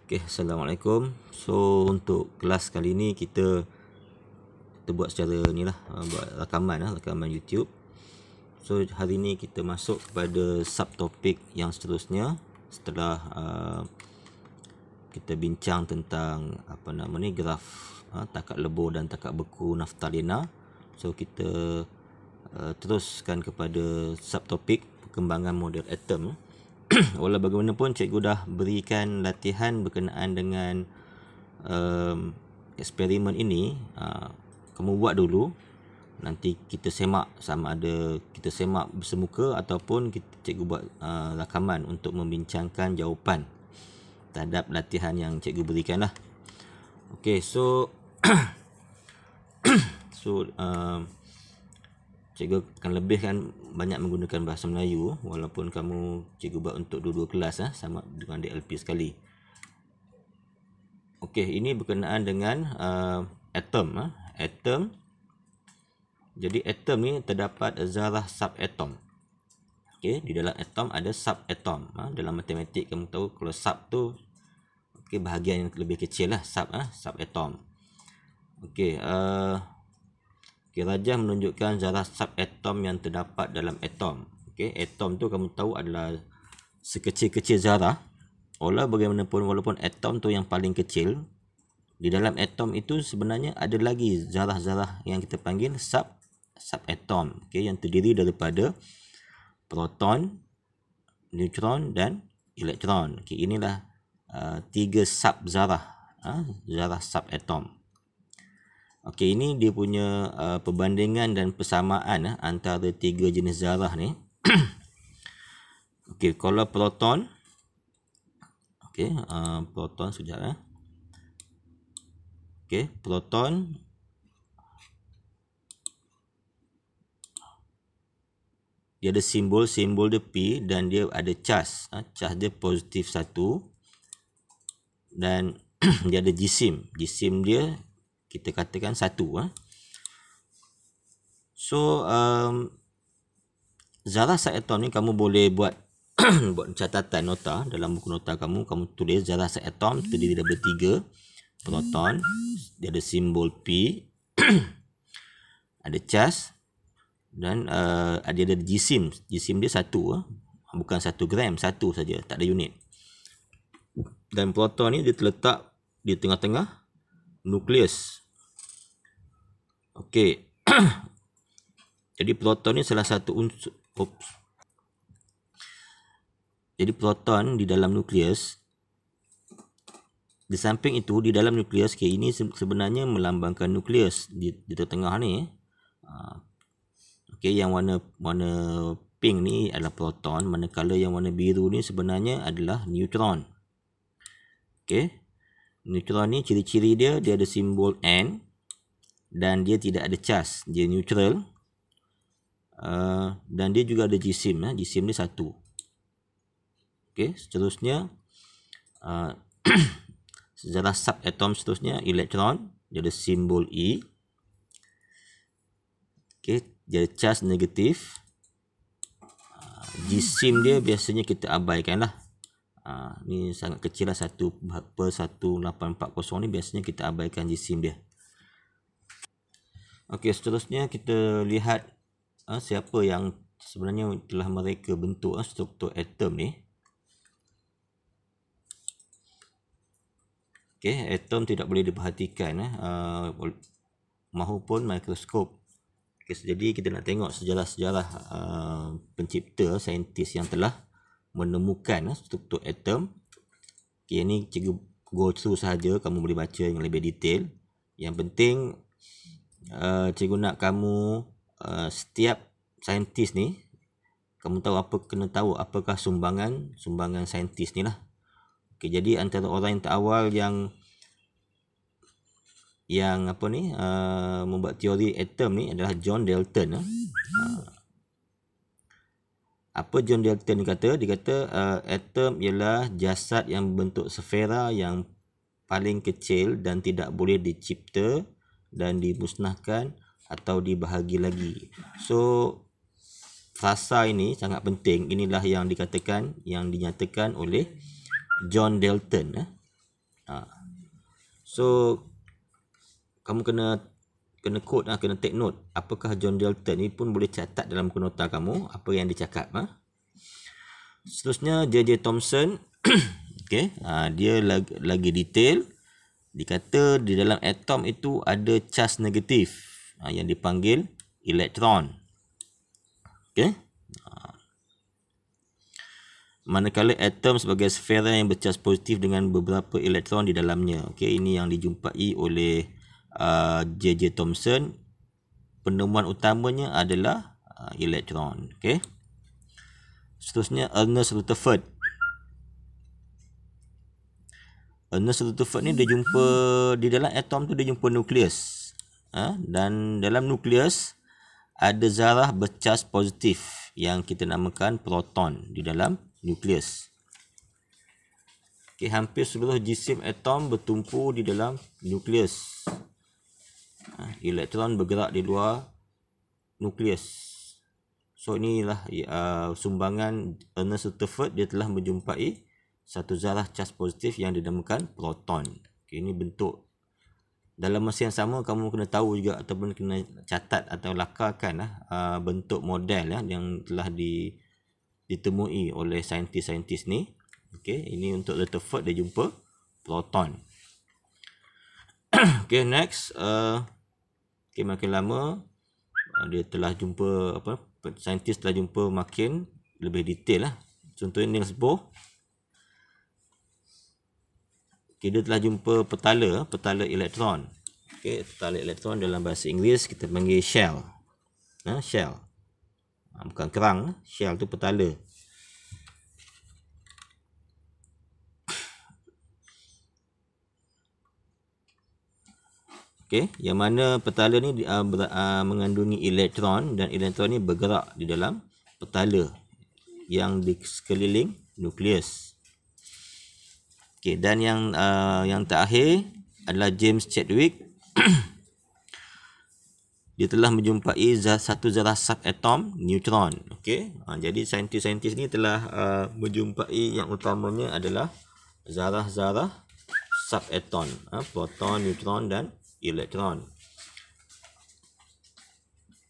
Okay, Assalamualaikum. So untuk kelas kali ni kita buat secara ni lah, buat rakaman YouTube. So hari ni kita masuk kepada subtopik yang seterusnya setelah kita bincang tentang graf takat lebur dan takat beku naftalina. So kita teruskan kepada subtopik perkembangan model atom. Walau bagaimanapun cikgu dah berikan latihan berkenaan dengan eksperimen ini. Kamu buat dulu, nanti kita semak sama ada kita semak bersemuka ataupun cikgu buat rakaman untuk membincangkan jawapan terhadap latihan yang cikgu berikan lah. Okay, so cikgu akan lebihkan banyak menggunakan bahasa Melayu walaupun kamu cikgu buat untuk dua-dua kelas sama dengan DLP sekali. Okey, ini berkenaan dengan atom. Atom. Jadi atom ni terdapat zarah subatom. Okey, di dalam atom ada subatom. Dalam matematik kamu tahu kalau sub tu bahagian yang lebih kecil lah, subatom. Okey, rajah menunjukkan zarah subatom yang terdapat dalam atom. Okey, atom tu kamu tahu adalah sekecil-kecil zarah. Walau bagaimanapun, walaupun atom tu yang paling kecil, di dalam atom itu sebenarnya ada lagi zarah-zarah yang kita panggil subatom. Okey, yang terdiri daripada proton, neutron dan elektron. Okey, inilah tiga sub zarah, zarah subatom. Okey, ini dia punya perbandingan dan persamaan antara tiga jenis zarah ni. Okey, kalau proton, proton sekejap. Okey, proton dia ada simbol dia P dan dia ada charge. Charge dia positif 1 dan dia ada jisim. Jisim dia kita katakan 1. So zarah subatom ni kamu boleh buat buat catatan nota dalam buku nota kamu tulis zarah subatom terdiri daripada 3 proton, dia ada simbol P, ada charge dan dia ada jisim. Jisim dia 1, bukan 1 gram, 1 saja, tak ada unit. Dan proton ni dia terletak di tengah-tengah nukleus. Okey. Jadi proton ni salah satu unsur. Jadi proton di dalam nukleus. Di samping itu di dalam nukleus, ini sebenarnya melambangkan nukleus di tengah ni. Okey, yang warna pink ni adalah proton, manakala yang warna biru ni sebenarnya adalah neutron. Okey. Neutron ni ciri-ciri dia ada simbol N dan dia tidak ada charge, dia neutral. Dan dia juga ada jisim, jisim dia 1. Okey, seterusnya zarah subatom seterusnya elektron, dia ada simbol E. Okey, dia ada charge negatif. Jisim dia biasanya kita abaikan lah. Ni sangat kecil lah, 1/1840 ni biasanya kita abaikan jisim dia. Okey, seterusnya kita lihat siapa yang sebenarnya telah mereka bentuk struktur atom ni. Okey, atom tidak boleh diperhatikan mahupun mikroskop. Okay, jadi kita nak tengok sejarah-sejarah pencipta, saintis yang telah menemukan struktur atom. Okay, ini cikgu go through sahaja, kamu boleh baca yang lebih detail. Yang penting cikgu nak kamu setiap saintis ni kamu kena tahu apakah sumbangan saintis ni lah. Okay, jadi antara orang yang terawal yang membuat teori atom ni adalah John Dalton. Apa John Dalton kata? Dia kata atom ialah jasad yang berbentuk sfera yang paling kecil dan tidak boleh dicipta dan dimusnahkan atau dibahagi lagi. So frasa ini sangat penting. Inilah yang dinyatakan oleh John Dalton. So kamu kena quote, kena take note. Apakah John Dalton ni pun boleh catat dalam buku nota kamu apa yang dicakap. Seterusnya J.J. Thomson. Okay, dia lagi detail. Dikata di dalam atom itu ada charge negatif yang dipanggil elektron. Okay. Manakala atom sebagai sfera yang bercas positif dengan beberapa elektron di dalamnya. Okey, ini yang dijumpai oleh J.J. Thomson. Penemuan utamanya adalah elektron. Okey. Seterusnya Ernest Rutherford. Ernest Rutherford ni dia jumpa di dalam atom tu, dia jumpa nukleus. Dan dalam nukleus ada zarah bercas positif yang kita namakan proton di dalam nukleus. Okay, hampir seluruh jisim atom bertumpu di dalam nukleus. Elektron bergerak di luar nukleus. So inilah sumbangan Ernest Rutherford. Dia telah menjumpai satu zarah cas positif yang dinamakan proton. Okay, ini bentuk. Dalam masa yang sama kamu kena tahu juga ataupun kena catat atau lakarkan bentuk model yang telah ditemui oleh saintis-saintis ni. Okey, ini untuk Rutherford dia jumpa proton. Okey, next makin lama dia telah jumpa saintis telah jumpa makin lebih detail Contohnya Niels Bohr. Okey, dia telah jumpa petala elektron. Okey, petala elektron dalam bahasa Inggeris kita panggil shell. Shell. Bukan kerang, shell tu petala. Okey, yang mana petala ni mengandungi elektron dan elektron ni bergerak di dalam petala yang di sekeliling nukleus. Okey, dan yang terakhir adalah James Chadwick. Dia telah menjumpai satu zarah subatom neutron. Okey, jadi saintis-saintis ni telah menjumpai yang utamanya adalah zarah-zarah subatom, proton, neutron dan elektron.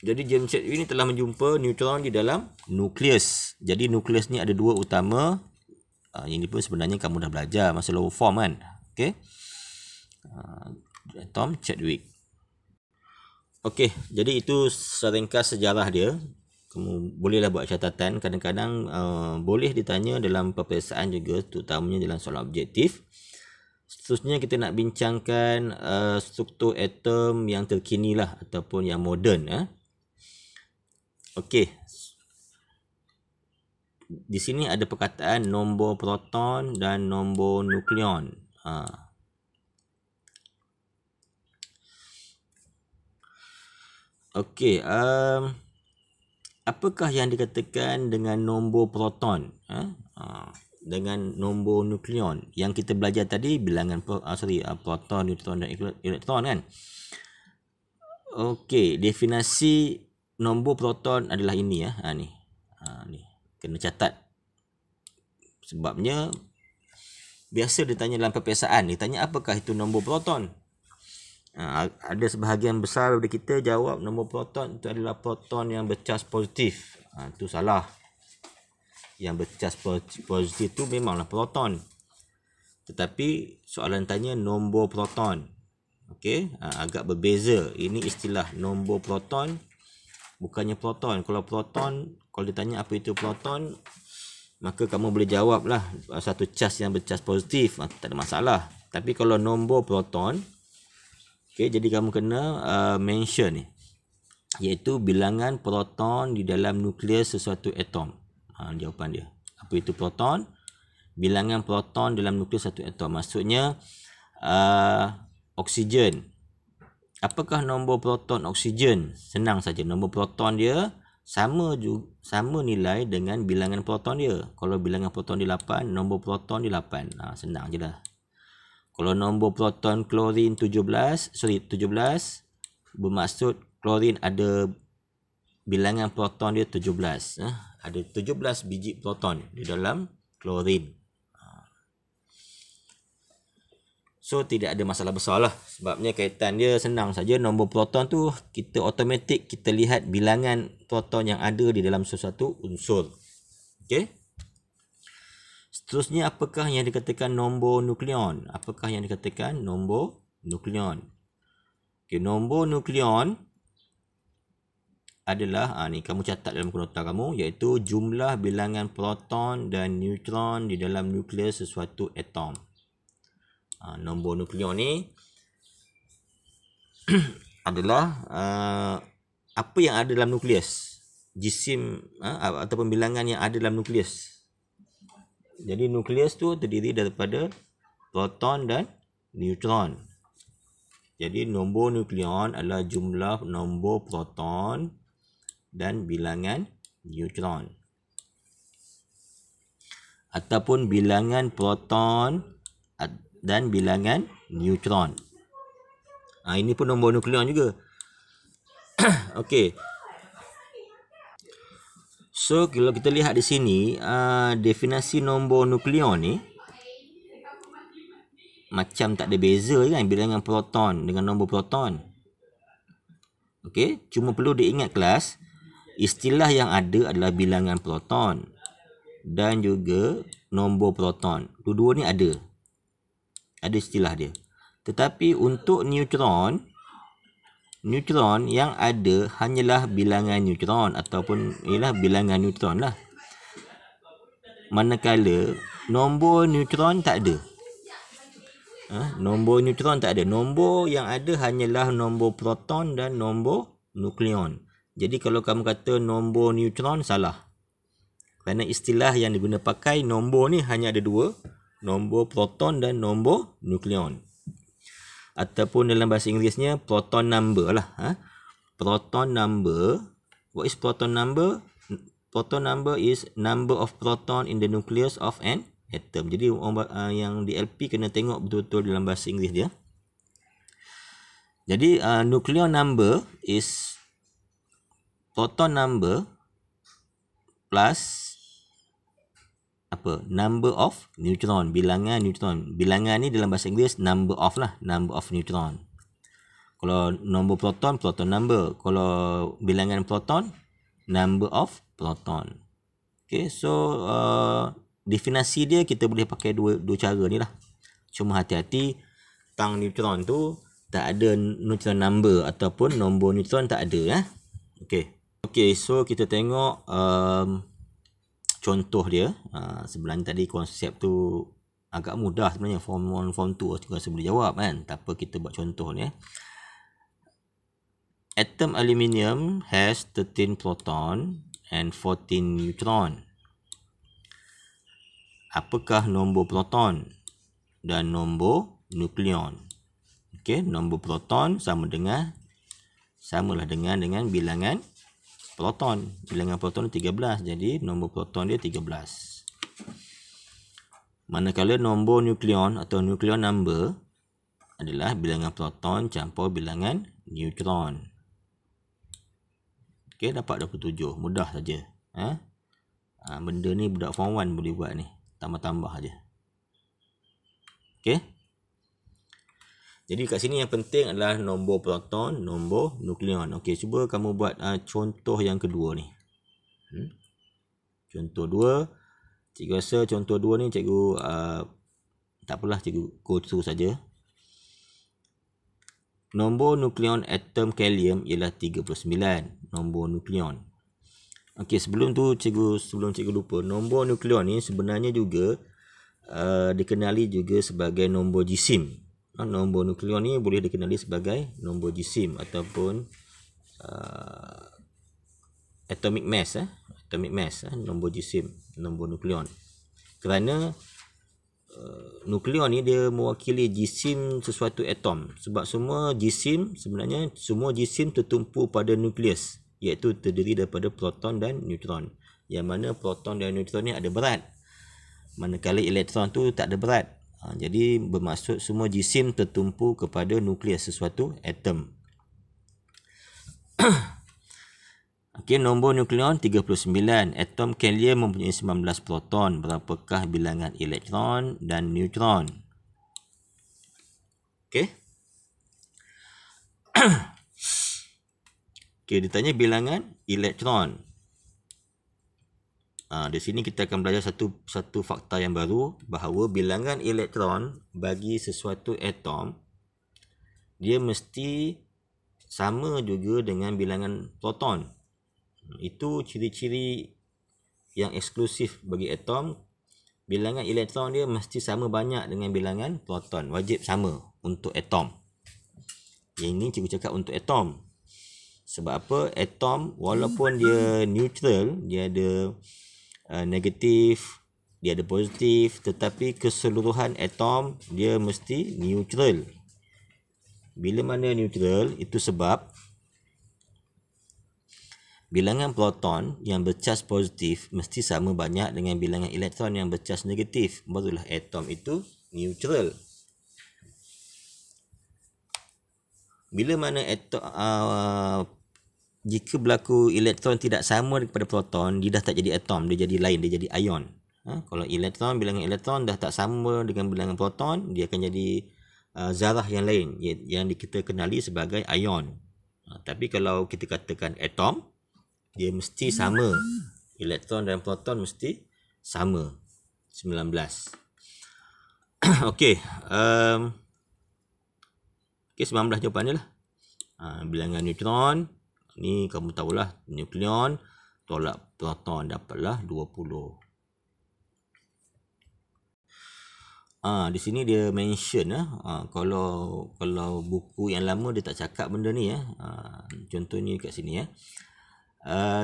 Jadi James Chadwick ni telah menjumpa neutron di dalam nukleus. Jadi nukleus ni ada dua utama. Ini pun sebenarnya kamu dah belajar masa lower form kan. Okey. Atom Chadwick. Okey, jadi itu seringkas sejarah dia. Kamu bolehlah buat catatan. Kadang-kadang boleh ditanya dalam peperiksaan juga, terutamanya dalam soalan objektif. Seterusnya kita nak bincangkan struktur atom yang terkini lah ataupun yang moden. Okey. Di sini ada perkataan nombor proton dan nombor nukleon. Okey, apakah yang dikatakan dengan nombor proton? Dengan nombor nukleon yang kita belajar tadi, bilangan proton, neutron dan elektron kan. Okey, definisi nombor proton adalah ini ni. Ni kena catat. Sebabnya biasa ditanya dalam peperiksaan, ditanya apakah itu nombor proton. Ada sebahagian besar dari kita jawab nombor proton itu adalah proton yang bercas positif. Itu salah. Yang bercas positif itu memanglah proton. Tetapi soalan tanya nombor proton. Okey, agak berbeza. Ini istilah nombor proton, bukannya proton. Kalau proton, kalau ditanya apa itu proton, maka kamu boleh jawablah satu cas yang bercas positif, tak ada masalah. Tapi kalau nombor proton, okey, jadi kamu kena mention ni, iaitu bilangan proton di dalam nukleus sesuatu atom. Jawapan dia. Apa itu proton? Bilangan proton dalam nukleus satu atom. Maksudnya oksigen. Apakah nombor proton oksigen? Senang saja. Nombor proton dia sama nilai dengan bilangan proton dia. Kalau bilangan proton dia 8, nombor proton dia 8. Senang je lah. Kalau nombor proton klorin 17, bermaksud klorin ada bilangan proton dia 17. Ada 17 biji proton di dalam klorin. So tidak ada masalah besar lah. Sebabnya kaitan dia senang saja. Nombor proton tu kita automatik kita lihat bilangan proton yang ada di dalam sesuatu unsur. Okey. Seterusnya, apakah yang dikatakan nombor nukleon? Apakah yang dikatakan nombor nukleon? Okey, nombor nukleon adalah ni kamu catat dalam nota kamu, iaitu jumlah bilangan proton dan neutron di dalam nukleus sesuatu atom. Nombor nukleon ni adalah apa yang ada dalam nukleus, jisim ataupun bilangan yang ada dalam nukleus. Jadi nukleus tu terdiri daripada proton dan neutron. Jadi nombor nukleon adalah jumlah nombor proton dan bilangan neutron, ataupun bilangan proton dan bilangan neutron. Ini pun nombor nukleon juga. Okey. So kalau kita lihat di sini, definisi nombor nukleon ni macam tak ada beza kan, bilangan proton dengan nombor proton. Okey, cuma perlu diingat kelas, istilah yang ada adalah bilangan proton dan juga nombor proton. Dua-dua ni ada istilah dia. Tetapi untuk neutron yang ada hanyalah bilangan neutron ataupun ialah bilangan neutron lah. Manakala nombor neutron tak ada. Nombor neutron tak ada. Nombor yang ada hanyalah nombor proton dan nombor nukleon. Jadi kalau kamu kata nombor neutron, salah. Kerana istilah yang diguna pakai nombor ni hanya ada dua. Nombor proton dan nombor nukleon. Ataupun dalam bahasa Inggerisnya proton number lah. Proton number. What is proton number? Proton number is number of proton in the nucleus of an atom. Jadi yang di LP kena tengok betul-betul dalam bahasa Inggeris dia. Jadi nucleon number is proton number plus number of neutron, bilangan neutron. Bilangan ni dalam bahasa Inggeris number of lah, number of neutron. Kalau nombor proton, proton number. Kalau bilangan proton, number of proton. Okay, so definisi dia kita boleh pakai dua cara ni lah. Cuma hati-hati, tang neutron tu tak ada neutron number ataupun nombor neutron tak ada. Okay, so kita tengok contoh dia. Sebenarnya tadi konsep tu agak mudah sebenarnya. Form 1, Form 2 juga rasa boleh jawab kan. Tak apa, kita buat contoh ni. Atom aluminium has 13 proton and 14 neutron. Apakah nombor proton dan nombor nukleon? Okey, nombor proton samalah dengan bilangan proton. Bilangan proton 13. Jadi nombor proton dia 13. Manakala nombor nukleon atau nukleon number adalah bilangan proton campur bilangan neutron. Okey, dapat 27. Mudah saja. Benda ni budak form 1 boleh buat ni. Tambah-tambah aja. Okey. Jadi kat sini yang penting adalah nombor proton, nombor nukleon. Okey, cuba kamu buat contoh yang kedua ni. Contoh 2. Cikgu rasa contoh 2 ni cikgu tak apalah, cikgu go through saja. Nombor nukleon atom kalium ialah 39. Nombor nukleon. Okey, sebelum cikgu lupa, nombor nukleon ni sebenarnya juga dikenali juga sebagai nombor jisim. Nombor nukleon ni boleh dikenali sebagai nombor jisim ataupun atomic mass. Atomic mass, nombor jisim, nombor nukleon. Kerana nukleon ni dia mewakili jisim sesuatu atom. Sebab semua jisim tertumpu pada nukleus, iaitu terdiri daripada proton dan neutron. Yang mana proton dan neutron ni ada berat, manakala elektron tu tak ada berat. Jadi bermaksud semua jisim tertumpu kepada nukleus sesuatu atom. Okey, nombor nukleon 39. Atom kalium mempunyai 19 proton. Berapakah bilangan elektron dan neutron? Okey. Okey, ditanya bilangan elektron. Di sini kita akan belajar satu fakta yang baru, bahawa bilangan elektron bagi sesuatu atom dia mesti sama juga dengan bilangan proton. Itu ciri-ciri yang eksklusif bagi atom. Bilangan elektron dia mesti sama banyak dengan bilangan proton. Wajib sama untuk atom. Yang ini cikgu cakap untuk atom. Sebab apa? Atom walaupun dia neutral, dia ada negatif, dia ada positif, tetapi keseluruhan atom dia mesti neutral. Bila mana neutral, itu sebab bilangan proton yang bercas positif mesti sama banyak dengan bilangan elektron yang bercas negatif. Barulah atom itu neutral. Bila mana atom, jika berlaku elektron tidak sama kepada proton, dia dah tak jadi atom, dia jadi lain, dia jadi ion. Kalau elektron, bilangan elektron dah tak sama dengan bilangan proton, dia akan jadi zarah yang lain yang kita kenali sebagai ion. Tapi kalau kita katakan atom, dia mesti sama. Elektron dan proton mesti sama. 19. Okey. Okey, 19 jawapan dia lah. Bilangan neutron, ni kamu tahulah, nukleon tolak proton dapatlah 20. Di sini dia mention kalau buku yang lama dia tak cakap benda ni contohnya kat sini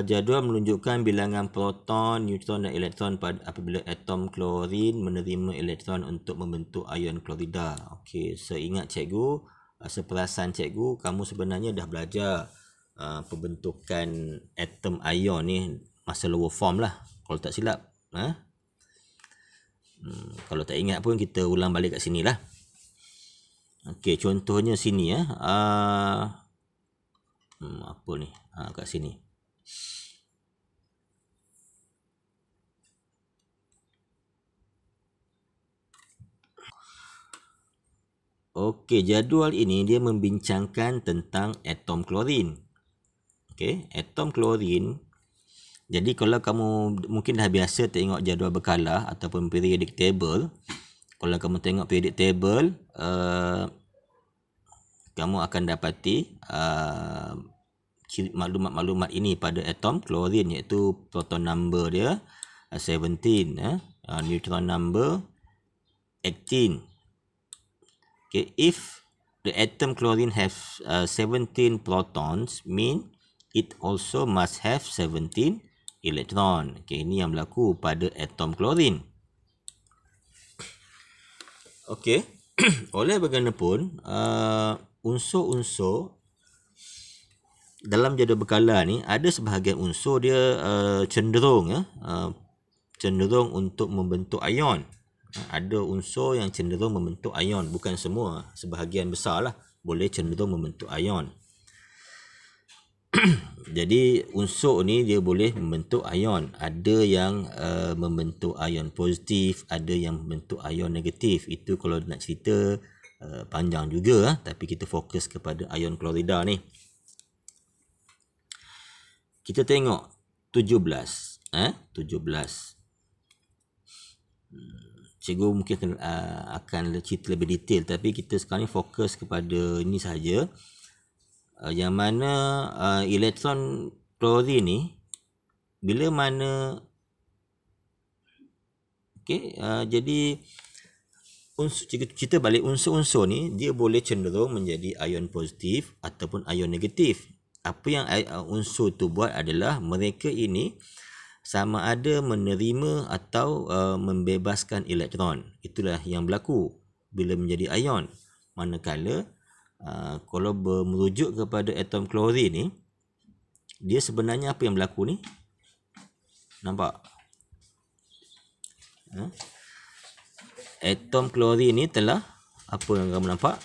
jadual menunjukkan bilangan proton, neutron dan elektron apabila atom klorin menerima elektron untuk membentuk ion klorida. Okey, seingat cikgu, seperasan cikgu, kamu sebenarnya dah belajar pembentukan atom ion ni masa lower form lah, kalau tak silap. Kalau tak ingat pun kita ulang balik kat sini lah. Okey, contohnya sini apa ni? Kat sini. Okey, jadual ini dia membincangkan tentang atom klorin. Okey, atom klorin. Jadi kalau kamu mungkin dah biasa tengok jadual berkala ataupun periodic table, kalau kamu tengok periodic table, kamu akan dapati maklumat-maklumat ini pada atom klorin, iaitu proton number dia 17, neutron number 18. Okay, if the atom chlorine has 17 protons, mean it also must have 17 elektron. Okay, ini yang berlaku pada atom chlorine. Okay, oleh bagaimanapun, unsur-unsur dalam jadual berkala ni, ada sebahagian unsur dia cenderung untuk membentuk ion. Ada unsur yang cenderung membentuk ion, bukan semua, sebahagian besar lah boleh cenderung membentuk ion. Jadi unsur ni dia boleh membentuk ion. Ada yang membentuk ion positif, ada yang membentuk ion negatif. Itu kalau nak cerita panjang juga, tapi kita fokus kepada ion klorida ni. Kita tengok 17. 17. Cikgu mungkin akan cerita lebih detail, tapi kita sekarang ni fokus kepada ini sahaja. Yang mana elektron klorin ni bila mana jadi cerita balik, unsur-unsur ni dia boleh cenderung menjadi ion positif ataupun ion negatif. Apa yang unsur tu buat adalah mereka ini sama ada menerima atau membebaskan elektron. Itulah yang berlaku bila menjadi ion. Manakala kalau merujuk kepada atom klorin ni, dia sebenarnya apa yang berlaku ni? Nampak? Atom klorin ni telah, apa yang kamu nampak?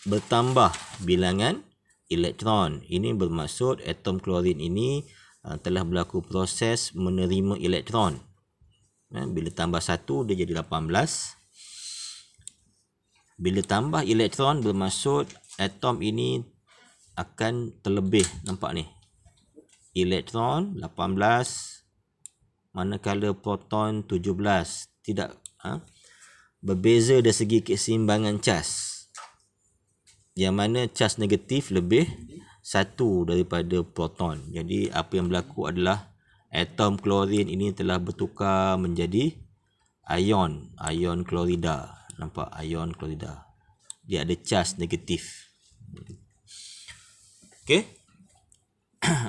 Bertambah bilangan elektron. Ini bermaksud atom klorin ini telah berlaku proses menerima elektron. Bila tambah 1 dia jadi 18. Bila tambah elektron bermaksud atom ini akan terlebih. Nampak ni. Elektron 18 manakala proton 17. Tidak berbeza dari segi keseimbangan cas. Yang mana cas negatif lebih satu daripada proton. Jadi apa yang berlaku adalah atom klorin ini telah bertukar menjadi ion klorida. Nampak ion klorida. Dia ada cas negatif. Okey.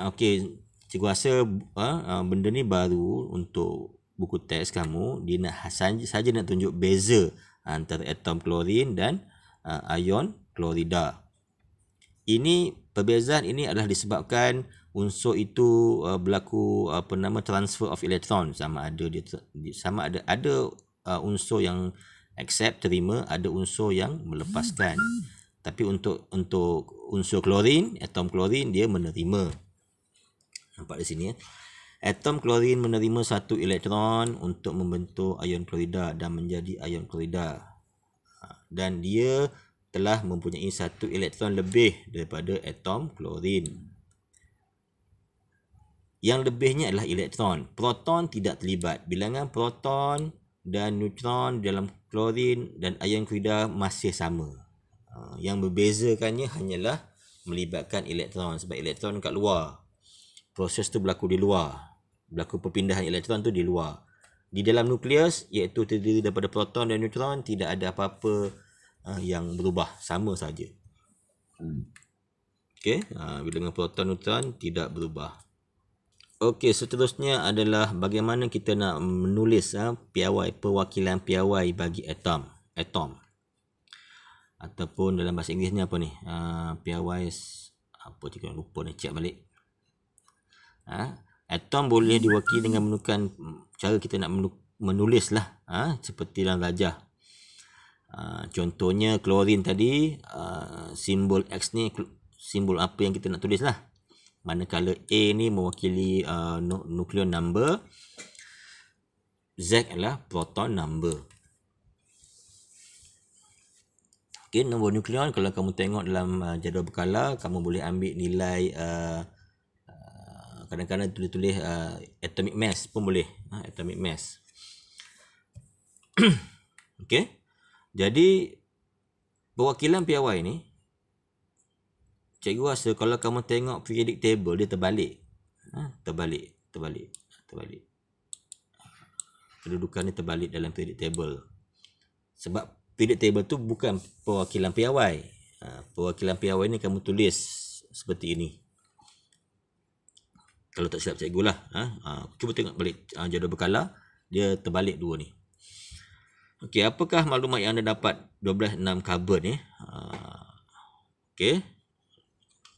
Okey, cikgu rasa benda ni baru untuk buku teks kamu. Dia nak saja nak tunjuk beza antara atom klorin dan ion klorida. Ini perbezaan ini adalah disebabkan unsur itu berlaku transfer of electron. Sama ada unsur yang accept terima, ada unsur yang melepaskan. Tapi untuk unsur klorin, atom klorin dia menerima. Nampak di sini ya. Atom klorin menerima satu elektron untuk membentuk ion klorida dan menjadi ion klorida. Dan dia telah mempunyai satu elektron lebih daripada atom klorin. Yang lebihnya adalah elektron. Proton tidak terlibat. Bilangan proton dan neutron dalam klorin dan ion klorida masih sama. Yang membezakannya hanyalah melibatkan elektron. Sebab elektron kat luar. Proses tu berlaku di luar. Berlaku perpindahan elektron tu di luar. Di dalam nukleus, iaitu terdiri daripada proton dan neutron, tidak ada apa-apa yang berubah, sama saja. Okey, bilangan proton neutron tidak berubah. Okey, seterusnya adalah bagaimana kita nak menulis piawai, perwakilan piawai bagi atom. Ataupun dalam bahasa Inggerisnya apa ni? Piawai apa cikgu lupa ni, cek balik. Atom boleh diwakili dengan menggunakan cara kita nak menulis lah, seperti dalam rajah. Contohnya klorin tadi, simbol X ni simbol apa yang kita nak tulis lah. Manakala A ni mewakili nucleon number, Z adalah proton number. Okay, nombor nukleon kalau kamu tengok dalam jadual berkala, kamu boleh ambil nilai kadang-kadang tulis atomic mass pun boleh, atomic mass. Okey. Jadi perwakilan piawai ni, cikgu rasa kalau kamu tengok periodic table dia terbalik. Terbalik. Kedudukan ni terbalik dalam periodic table. Sebab periodic table tu bukan perwakilan piawai. Perwakilan piawai ni kamu tulis seperti ini. Kalau tak silap cikgu lah. Cuba tengok balik jadual berkala, dia terbalik dua ni. Okey, apakah maklumat yang anda dapat 12 6 karbon ni? Okey.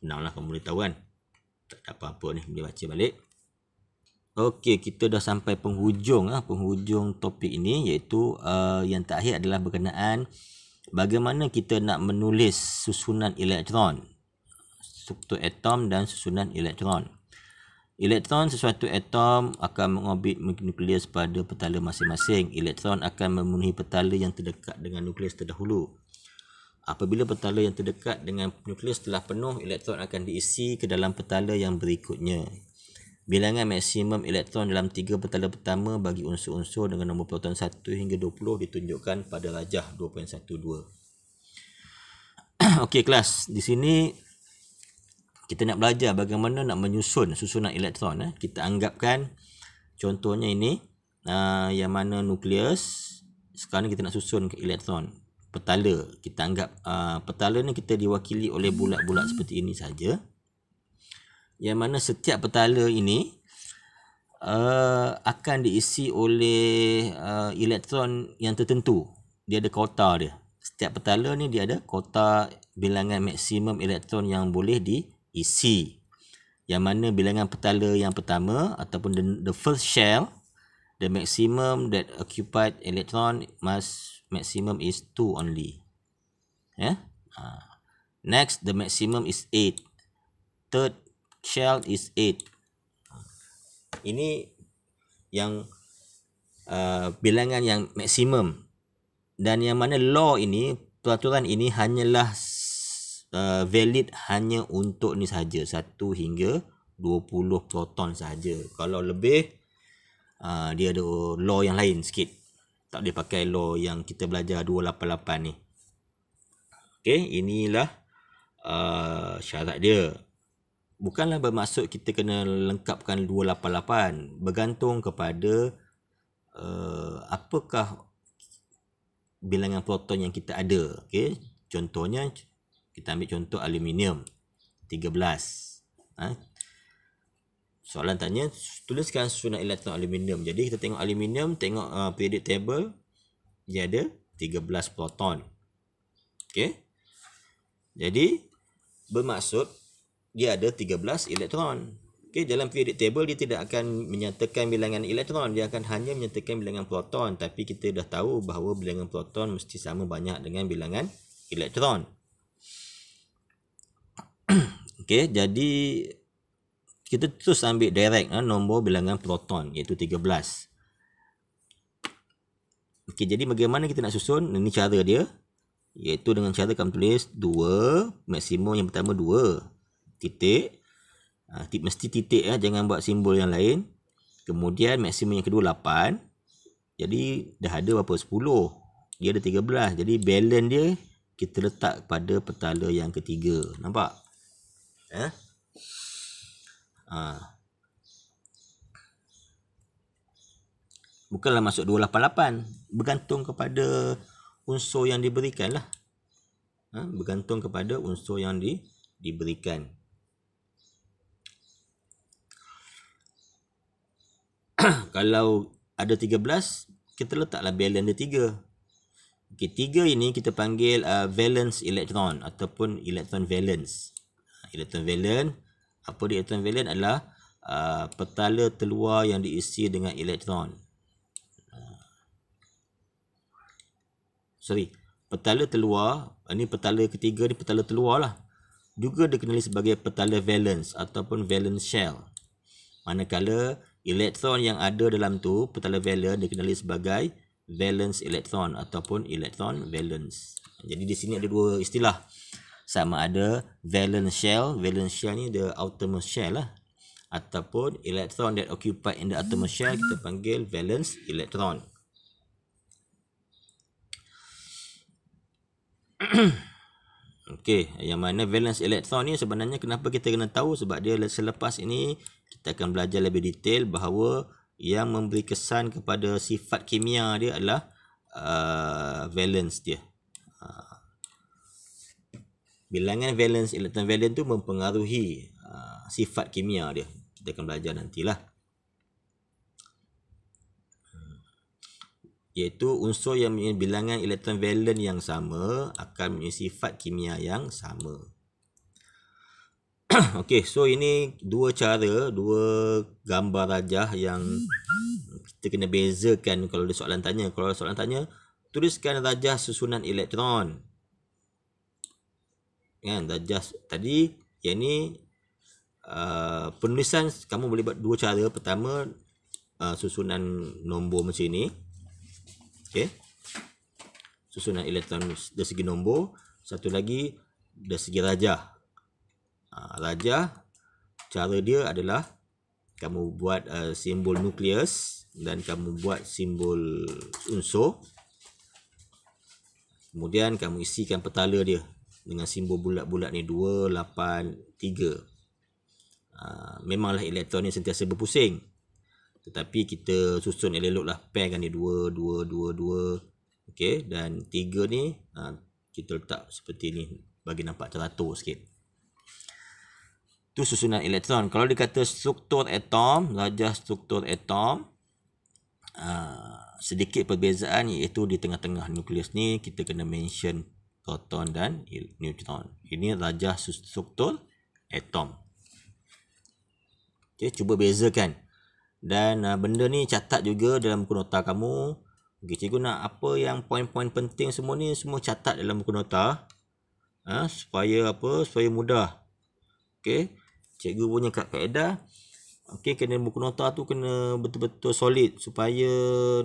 Senanglah kamu boleh tahu kan. Tak ada apa-apa ni, boleh baca balik. Okey, kita dah sampai penghujung topik ini, iaitu yang terakhir adalah berkenaan bagaimana kita nak menulis susunan elektron, struktur atom dan susunan elektron. Elektron sesuatu atom akan mengorbit nukleus pada petala masing-masing. Elektron akan memenuhi petala yang terdekat dengan nukleus terdahulu. Apabila petala yang terdekat dengan nukleus telah penuh, elektron akan diisi ke dalam petala yang berikutnya. Bilangan maksimum elektron dalam 3 petala pertama bagi unsur-unsur dengan nombor proton 1 hingga 20 ditunjukkan pada rajah 2.12. Okey kelas, di sini kita nak belajar bagaimana nak menyusun susunan elektron. Kita anggapkan contohnya ini, yang mana nukleus. Sekarang kita nak susun ke elektron. Petala. Kita anggap petala ni kita diwakili oleh bulat-bulat seperti ini saja. Yang mana setiap petala ini akan diisi oleh elektron yang tertentu. Dia ada kota dia. Setiap petala ni dia ada kota bilangan maksimum elektron yang boleh diisi. Yang mana bilangan petala yang pertama ataupun the first shell, the maximum that occupied electron maximum is 2 only. Next, the maximum is 8. Third shell is 8. Ini yang bilangan yang maksimum. Dan yang mana law ini peraturan ini hanyalah valid hanya untuk ni sahaja, 1 hingga 20 proton sahaja. Kalau lebih, dia ada law yang lain sikit. Tak boleh pakai law yang kita belajar 288 ni. Okey, inilah syarat dia. Bukanlah bermaksud kita kena lengkapkan 288. Bergantung kepada apakah bilangan proton yang kita ada. Okey, contohnya kita ambil contoh aluminium 13. Soalan tanya, tuliskan susunan elektron aluminium. Jadi kita tengok aluminium, tengok periodic table, dia ada 13 proton. Okey. Jadi bermaksud dia ada 13 elektron. Okey, dalam periodic table dia tidak akan menyatakan bilangan elektron, dia akan hanya menyatakan bilangan proton, tapi kita dah tahu bahawa bilangan proton mesti sama banyak dengan bilangan elektron. Okey, jadi kita terus ambil direct nombor bilangan proton, iaitu 13. Okey, jadi bagaimana kita nak susun? Ini cara dia, iaitu dengan cara kamu tulis 2, maksimum yang pertama 2, titik. Mesti titik, jangan buat simbol yang lain. Kemudian maksimum yang kedua 8. Jadi dah ada berapa? 10. Dia ada 13. Jadi balance dia kita letak pada petala yang ketiga. Nampak? Bukanlah masuk 288. Bergantung kepada unsur yang diberikan lah. Bergantung kepada unsur yang diberikan. Kalau ada 13, kita letaklah balance dia 3. Okey, 3 ini kita panggil valence elektron ataupun elektron valence. Elektron valence, apa dia elektron valence adalah petala terluar yang diisi dengan elektron. Petala terluar, ini petala ketiga ni petala terluar lah. Juga dikenali sebagai petala valence ataupun valence shell. Manakala elektron yang ada dalam tu, petala valence, dikenali sebagai valence elektron ataupun elektron valence. Jadi di sini ada dua istilah. Sama ada valence shell ni the outermost shell lah. Ataupun electron that occupy in the outermost shell, kita panggil valence electron. Okey, yang mana valence elektron ni sebenarnya kenapa kita kena tahu? Sebab dia selepas ini kita akan belajar lebih detail bahawa yang memberi kesan kepada sifat kimia dia adalah valence dia. Bilangan valence elektron valence tu mempengaruhi sifat kimia dia. Kita akan belajar nantilah. Iaitu unsur yang mempunyai bilangan elektron valence yang sama akan mempunyai sifat kimia yang sama. Okey, so ini dua cara, dua gambar rajah yang kita kena bezakan kalau ada soalan tanya. Kalau ada soalan tanya, tuliskan rajah susunan elektron. Kan, rajah tadi, yang ni penulisan kamu boleh buat dua cara. Pertama, susunan nombor macam ni. Okey. Susunan elektron dari segi nombor. Satu lagi dari segi rajah. Rajah, cara dia adalah kamu buat simbol nukleus dan kamu buat simbol unsur. Kemudian kamu isikan petala dia dengan simbol bulat-bulat ni 2, 8, 3. Memanglah elektron ni sentiasa berpusing. Tetapi kita susun elok-eloklah pairkan dia 2, 2, 2, 2. Okey, dan 3 ni kita letak seperti ni bagi nampak teratur sikit. Itu susunan elektron. Kalau dikata struktur atom, rajah struktur atom, sedikit perbezaan, iaitu di tengah-tengah nukleus ni kita kena mention proton dan neutron. Ini rajah struktur atom. Okay, cuba bezakan. Dan benda ni catat juga dalam buku nota kamu. Okay, cikgu nak apa yang poin-poin penting semua ni semua catat dalam buku nota. Supaya apa? Supaya mudah. Okay, cikgu punya kaedah Okey, kena buku nota tu kena betul-betul solid supaya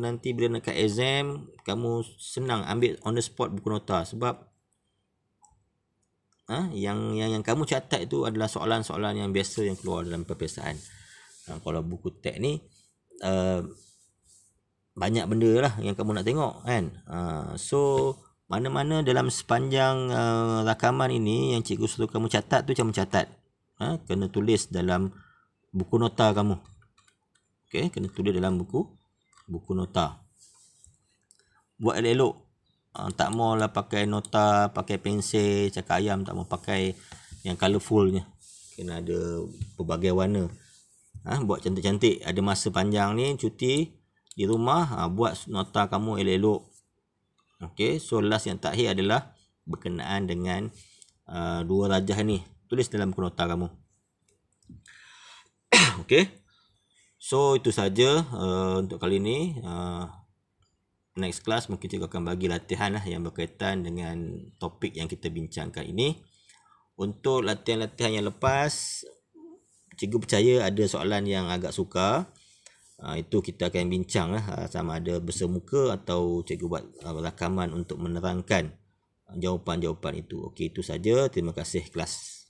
nanti bila nak kat exam kamu senang ambil on the spot buku nota, sebab yang kamu catat itu adalah soalan-soalan yang biasa yang keluar dalam peperiksaan. Kalau buku teks ni banyak benda lah yang kamu nak tengok kan. So mana-mana dalam sepanjang rakaman ini yang cikgu suruh kamu catat tu kamu catat. Kena tulis dalam buku nota kamu. Okey, kena tulis dalam buku nota. Buat elok-elok. Tak maulah pakai nota, pakai pensel, cakap ayam, tak mau pakai yang colourfulnya. Kena ada pelbagai warna. Buat cantik-cantik. Ada masa panjang ni cuti di rumah, buat nota kamu elok-elok. Okey, so last yang terakhir adalah berkenaan dengan dua rajah ni. Tulis dalam buku nota kamu. Okey. So itu saja untuk kali ni. Next class mungkin cikgu akan bagi latihan lah yang berkaitan dengan topik yang kita bincangkan ini. Untuk latihan-latihan yang lepas, cikgu percaya ada soalan yang agak sukar. Itu kita akan bincang lah, sama ada bersemuka atau cikgu buat rakaman untuk menerangkan jawapan-jawapan itu. Okey, itu saja. Terima kasih kelas.